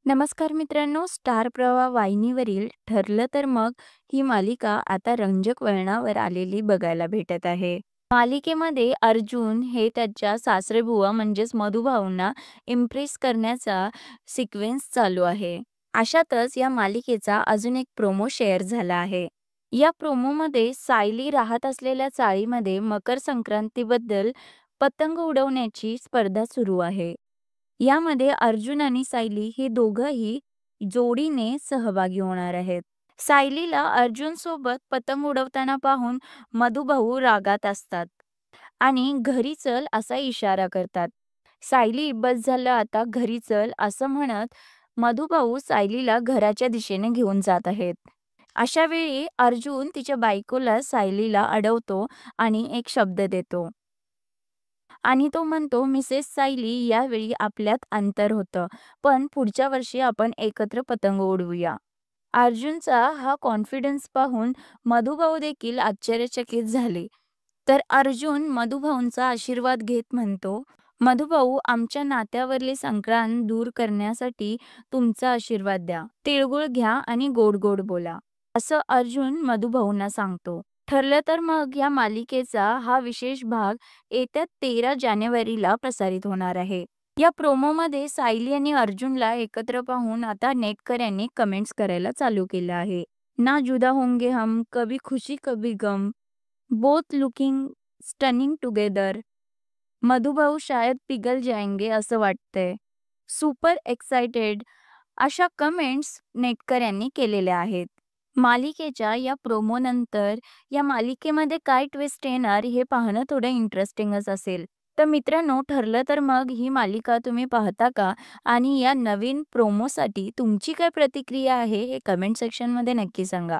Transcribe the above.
नमस्कार मित्रांनो, स्टार प्रवाह वाहिनीवरील ठरलं तर मग ही मालिका आता रंजक वळणावर आलेली बघायला भेटत आहे. मालिकेमध्ये अर्जुन हे त्याच्या सासरेबुवा म्हणजेच मधुभाऊंना इम्प्रेस करण्याचा सिक्वेन्स चालू आहे. अशातच या मालिकेचा अजून एक प्रोमो शेअर झाला आहे. या प्रोमोमध्ये सायली राहत असलेल्या चाळीमध्ये मकर संक्रांतीबद्दल पतंग उडवण्याची स्पर्धा सुरू आहे. यामध्ये अर्जुन आणि सायली हे दोघंही जोडीने सहभागी होणार आहेत. सायलीला अर्जुन सोबत पतंग उडवताना पाहून मधुभाऊ रागात असतात आणि घरी चल असा इशारा करतात. सायली बस झालं आता घरी चल असं म्हणत मधुभाऊ सायलीला घराच्या दिशेने घेऊन जात आहेत. अशा वेळी अर्जुन तिच्या बायकोला सायलीला अडवतो आणि एक शब्द देतो. आणि तो म्हणतो, "मिसेस सायली, यावेळी आपल्यात अंतर होतं, पण पुढच्या वर्षी आपण एकत्र पतंग उडवूया." अर्जुनचा हा कॉन्फिडन्स पाहून मधुभाऊ देखील आश्चर्यचकित झाले. तर अर्जुन मधुभाऊंचा आशीर्वाद घेत म्हणतो, "मधुभाऊ, आमच्या नात्यावरली संक्रांत दूर करण्यासाठी तुमचा आशीर्वाद द्या. तिळगुळ घ्या आणि गोड गोड बोला." असं अर्जुन मधुभाऊंना सांगतो. ठरलं तर मग या मालिकेचा हा विशेष भाग येत्या 13 जानेवारीला प्रसारित होणार आहे. या प्रोमोमध्ये सायली आणि अर्जुनला एकत्र पाहून आता नेटकऱ्यांनी कमेंट्स करायला चालू केलं आहे. ना जुदा होंगे हम, कभी खुशी कभी गम, both looking stunning together, Madhubhau शायद पिघल जाएंगे असं वाटतंय, सुपर एक्साइटेड अशा कमेंट्स नेटकऱ्यांनी केलेल्या आहेत. मालिकेच्या या प्रोमोनंतर या मालिकेमध्ये काय ट्विस्ट येणार हे पाहणं थोडं इंटरेस्टिंगच असेल. तर मित्रांनो, ठरलं तर मग ही मालिका तुम्ही पाहता का? आणि या नवीन प्रोमोसाठी तुमची काय प्रतिक्रिया आहे हे कमेंट सेक्शनमध्ये नक्की सांगा.